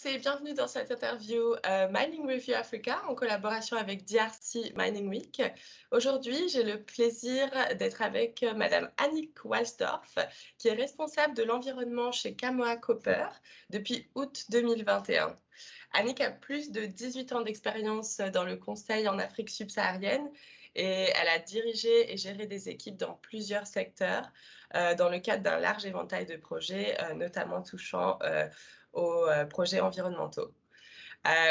et bienvenue dans cette interview Mining Review Africa en collaboration avec DRC Mining Week. Aujourd'hui, j'ai le plaisir d'être avec Madame Annick Walsdorf, qui est responsable de l'environnement chez Kamoa Copper depuis août 2021. Annick a plus de 18 ans d'expérience dans le conseil en Afrique subsaharienne et elle a dirigé et géré des équipes dans plusieurs secteurs dans le cadre d'un large éventail de projets, notamment touchant aux projets environnementaux.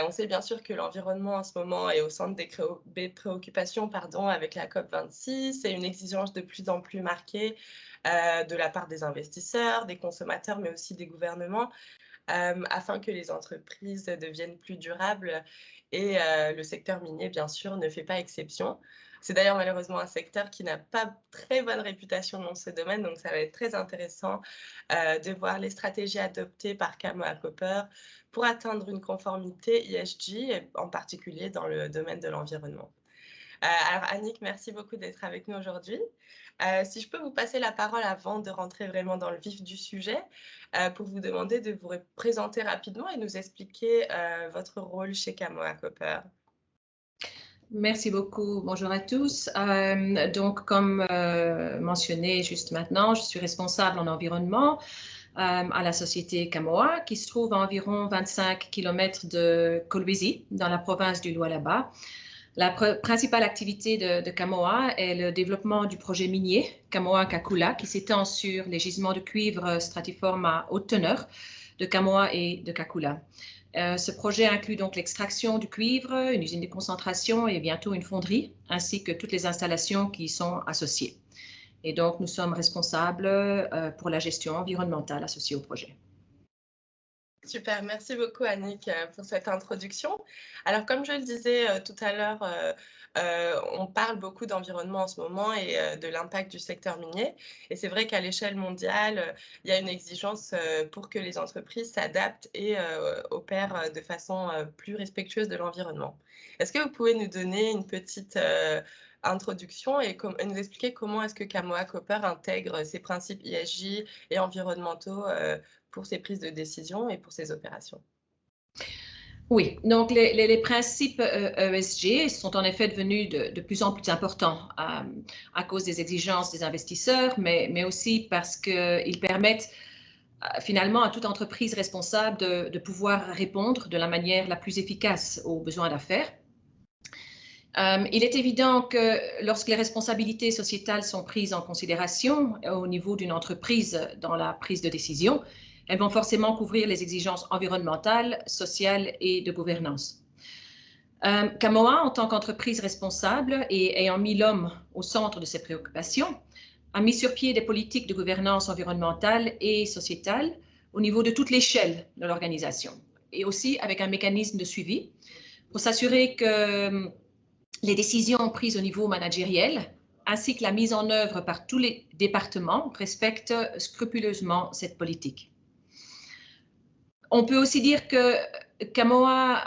On sait bien sûr que l'environnement en ce moment est au centre des préoccupations avec la COP26 et une exigence de plus en plus marquée de la part des investisseurs, des consommateurs, mais aussi des gouvernements, afin que les entreprises deviennent plus durables et le secteur minier, bien sûr, ne fait pas exception. C'est d'ailleurs malheureusement un secteur qui n'a pas très bonne réputation dans ce domaine, donc ça va être très intéressant de voir les stratégies adoptées par Kamoa Copper pour atteindre une conformité ESG, en particulier dans le domaine de l'environnement. Alors Annick, merci beaucoup d'être avec nous aujourd'hui. Si je peux vous passer la parole avant de rentrer vraiment dans le vif du sujet, pour vous demander de vous présenter rapidement et nous expliquer votre rôle chez Kamoa Copper. Merci beaucoup. Bonjour à tous. Donc, comme mentionné juste maintenant, je suis responsable en environnement à la société Kamoa, qui se trouve à environ 25 km de Kolwezi, dans la province du Lualaba. La principale activité de Kamoa est le développement du projet minier Kamoa-Kakula, qui s'étend sur les gisements de cuivre stratiforme à haute teneur de Kamoa et de Kakula. Ce projet inclut donc l'extraction du cuivre, une usine de concentration et bientôt une fonderie, ainsi que toutes les installations qui y sont associées. Et donc, nous sommes responsables pour la gestion environnementale associée au projet. Super, merci beaucoup Annick pour cette introduction. Alors comme je le disais tout à l'heure, on parle beaucoup d'environnement en ce moment et de l'impact du secteur minier. Et c'est vrai qu'à l'échelle mondiale, il y a une exigence pour que les entreprises s'adaptent et opèrent de façon plus respectueuse de l'environnement. Est-ce que vous pouvez nous donner une petite introduction et nous expliquer comment est-ce que Kamoa Copper intègre ces principes ESG et environnementaux pour ses prises de décision et pour ses opérations? Oui, donc les principes ESG sont en effet devenus de plus en plus importants à cause des exigences des investisseurs, mais aussi parce qu'ils permettent finalement à toute entreprise responsable de pouvoir répondre de la manière la plus efficace aux besoins d'affaires. Il est évident que lorsque les responsabilités sociétales sont prises en considération au niveau d'une entreprise dans la prise de décision, elles vont forcément couvrir les exigences environnementales, sociales et de gouvernance. Kamoa, en tant qu'entreprise responsable et ayant mis l'homme au centre de ses préoccupations, a mis sur pied des politiques de gouvernance environnementale et sociétale au niveau de toute l'échelle de l'organisation et aussi avec un mécanisme de suivi pour s'assurer que les décisions prises au niveau managériel ainsi que la mise en œuvre par tous les départements respectent scrupuleusement cette politique. On peut aussi dire que Kamoa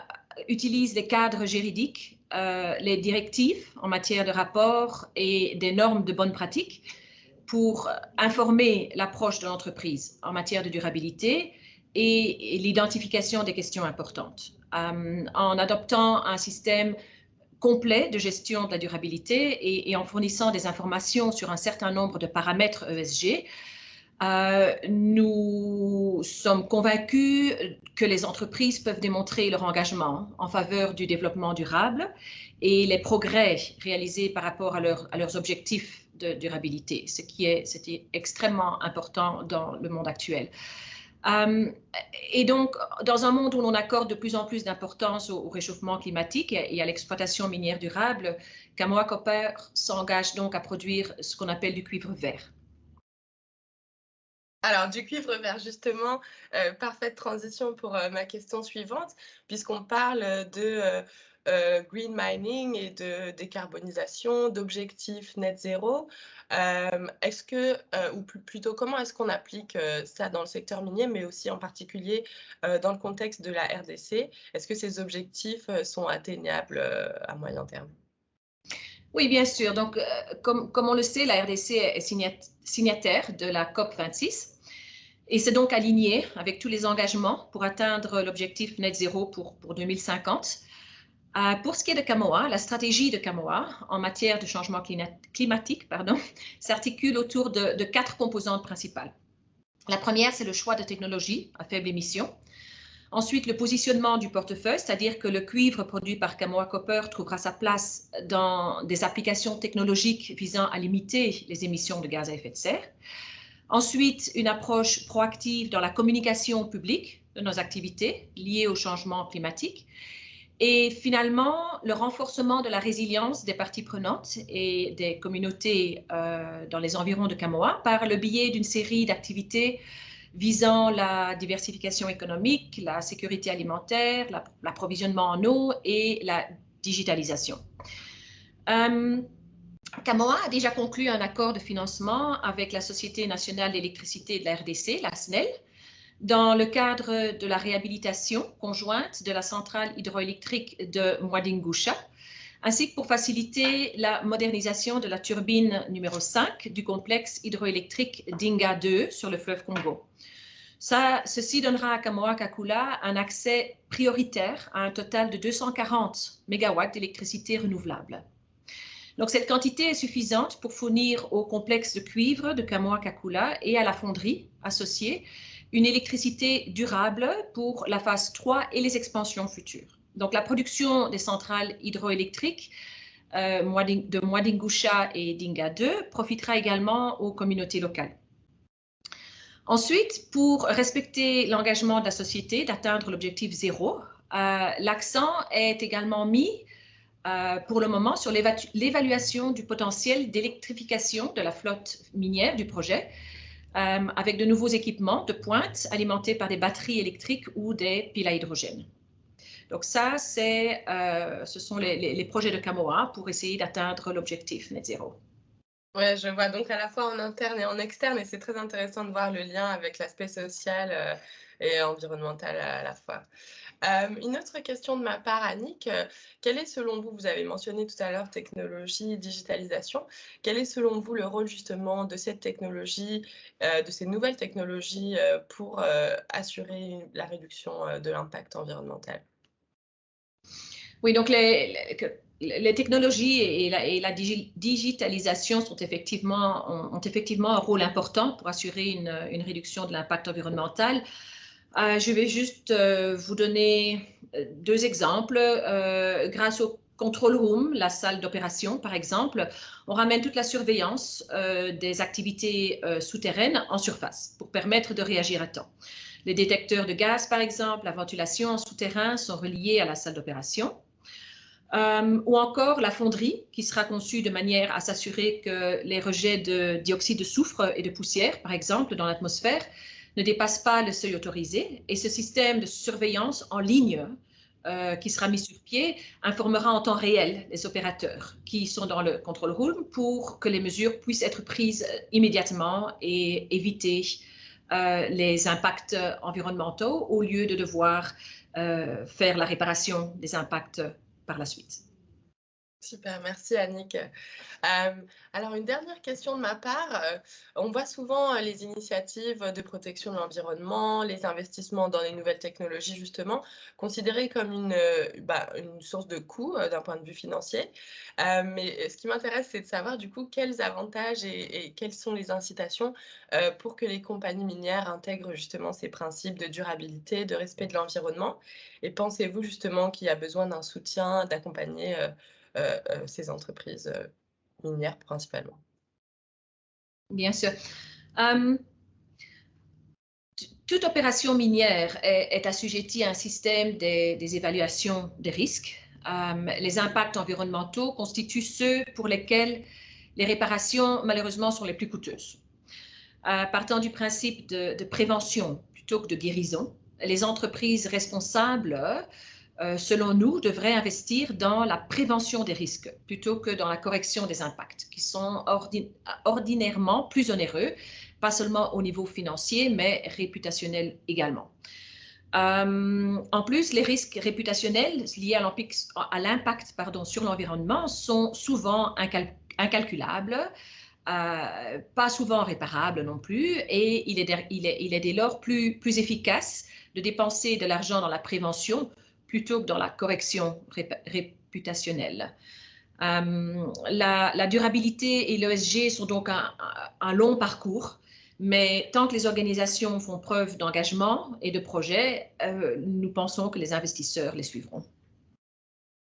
utilise les cadres juridiques, les directives en matière de rapport et des normes de bonne pratique pour informer l'approche de l'entreprise en matière de durabilité et l'identification des questions importantes. En adoptant un système complet de gestion de la durabilité et en fournissant des informations sur un certain nombre de paramètres ESG, nous sommes convaincus que les entreprises peuvent démontrer leur engagement en faveur du développement durable et les progrès réalisés par rapport à leurs objectifs de durabilité, c'était extrêmement important dans le monde actuel. Et donc, dans un monde où l'on accorde de plus en plus d'importance au réchauffement climatique et à l'exploitation minière durable, Kamoa Copper s'engage donc à produire ce qu'on appelle du cuivre vert. Alors, du cuivre vert, justement, parfaite transition pour ma question suivante, puisqu'on parle de green mining et de décarbonisation, d'objectifs net zéro. Est-ce que, ou plutôt, comment est-ce qu'on applique ça dans le secteur minier, mais aussi en particulier dans le contexte de la RDC? Est-ce que ces objectifs sont atteignables à moyen terme? Oui, bien sûr. Donc, comme on le sait, la RDC est signataire de la COP26 et c'est donc aligné avec tous les engagements pour atteindre l'objectif net zéro pour 2050. Pour ce qui est de Kamoa, la stratégie de Kamoa en matière de changement climatique s'articule autour de 4 composantes principales. La première, c'est le choix de technologies à faible émission. Ensuite, le positionnement du portefeuille, c'est-à-dire que le cuivre produit par Kamoa Copper trouvera sa place dans des applications technologiques visant à limiter les émissions de gaz à effet de serre. Ensuite, une approche proactive dans la communication publique de nos activités liées au changement climatique. Et finalement, le renforcement de la résilience des parties prenantes et des communautés dans les environs de Kamoa par le biais d'une série d'activités visant la diversification économique, la sécurité alimentaire, l'approvisionnement en eau et la digitalisation. Kamoa a déjà conclu un accord de financement avec la Société nationale d'électricité de la RDC, la SNEL, dans le cadre de la réhabilitation conjointe de la centrale hydroélectrique de Mwadingusha, ainsi que pour faciliter la modernisation de la turbine numéro 5 du complexe hydroélectrique Dinga 2 sur le fleuve Congo. Ceci donnera à Kamoa-Kakula un accès prioritaire à un total de 240 MW d'électricité renouvelable. Donc, cette quantité est suffisante pour fournir au complexe de cuivre de Kamoa-Kakula et à la fonderie associée une électricité durable pour la phase 3 et les expansions futures. Donc, la production des centrales hydroélectriques de Mwadingusha et Dinga 2 profitera également aux communautés locales. Ensuite, pour respecter l'engagement de la société d'atteindre l'objectif zéro, l'accent est également mis pour le moment sur l'évaluation du potentiel d'électrification de la flotte minière du projet, avec de nouveaux équipements de pointe alimentés par des batteries électriques ou des piles à hydrogène. Donc ça, ce sont les projets de Kamoa pour essayer d'atteindre l'objectif net zéro. Ouais, je vois donc à la fois en interne et en externe, et c'est très intéressant de voir le lien avec l'aspect social et environnemental à la fois. Une autre question de ma part, Annick, quel est selon vous, vous avez mentionné tout à l'heure technologie, digitalisation, quel est selon vous le rôle justement de cette technologie, de ces nouvelles technologies pour assurer la réduction de l'impact environnemental? Oui, donc les technologies et la digitalisation ont effectivement un rôle important pour assurer une réduction de l'impact environnemental. Je vais juste vous donner 2 exemples. Grâce au Control Room, la salle d'opération par exemple, on ramène toute la surveillance des activités souterraines en surface pour permettre de réagir à temps. Les détecteurs de gaz par exemple, la ventilation en souterrain sont reliés à la salle d'opération. Ou encore la fonderie qui sera conçue de manière à s'assurer que les rejets de dioxyde de soufre et de poussière, par exemple, dans l'atmosphère, ne dépassent pas le seuil autorisé. Et ce système de surveillance en ligne qui sera mis sur pied informera en temps réel les opérateurs qui sont dans le control room pour que les mesures puissent être prises immédiatement et éviter les impacts environnementaux au lieu de devoir faire la réparation des impacts par la suite. Super, merci Annick. Alors une dernière question de ma part, on voit souvent les initiatives de protection de l'environnement, les investissements dans les nouvelles technologies justement, considérés comme une source de coûts d'un point de vue financier. Mais ce qui m'intéresse, c'est de savoir du coup quels avantages et quelles sont les incitations pour que les compagnies minières intègrent justement ces principes de durabilité, de respect de l'environnement. Et pensez-vous justement qu'il y a besoin d'un soutien, d'accompagner ces entreprises minières principalement? Bien sûr. Toute opération minière est assujettie à un système des évaluations des risques. Les impacts environnementaux constituent ceux pour lesquels les réparations, malheureusement, sont les plus coûteuses. Partant du principe de prévention plutôt que de guérison, les entreprises responsables selon nous, devraient investir dans la prévention des risques plutôt que dans la correction des impacts, qui sont ordinairement plus onéreux, pas seulement au niveau financier, mais réputationnel également. En plus, les risques réputationnels liés à l'impact sur l'environnement sont souvent incalculables pas souvent réparable non plus, et il est dès lors plus efficace de dépenser de l'argent dans la prévention plutôt que dans la correction réputationnelle. La durabilité et l'ESG sont donc un long parcours, mais tant que les organisations font preuve d'engagement et de projet, nous pensons que les investisseurs les suivront.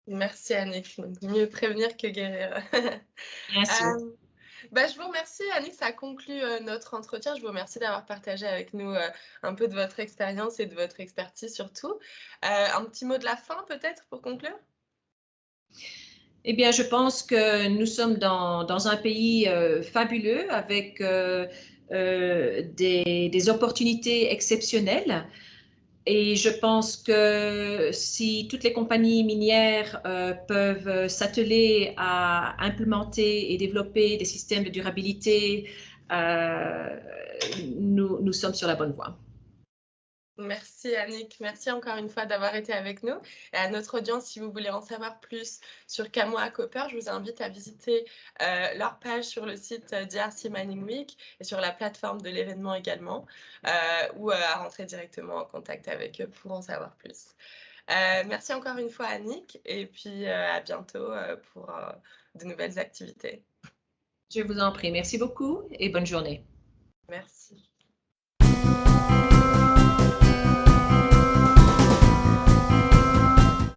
Merci Annick, mieux prévenir que guérir. Bien sûr. Je vous remercie Annick, ça conclut notre entretien. Je vous remercie d'avoir partagé avec nous un peu de votre expérience et de votre expertise surtout. Un petit mot de la fin peut-être pour conclure? Eh bien, je pense que nous sommes dans un pays fabuleux avec des opportunités exceptionnelles. Et je pense que si toutes les compagnies minières peuvent s'atteler à implémenter et développer des systèmes de durabilité, nous sommes sur la bonne voie. Merci Annick, merci encore une fois d'avoir été avec nous. Et à notre audience, si vous voulez en savoir plus sur Kamoa Copper, je vous invite à visiter leur page sur le site DRC Mining Week et sur la plateforme de l'événement également, ou à rentrer directement en contact avec eux pour en savoir plus. Merci encore une fois Annick, et puis à bientôt pour de nouvelles activités. Je vous en prie. Merci beaucoup et bonne journée. Merci.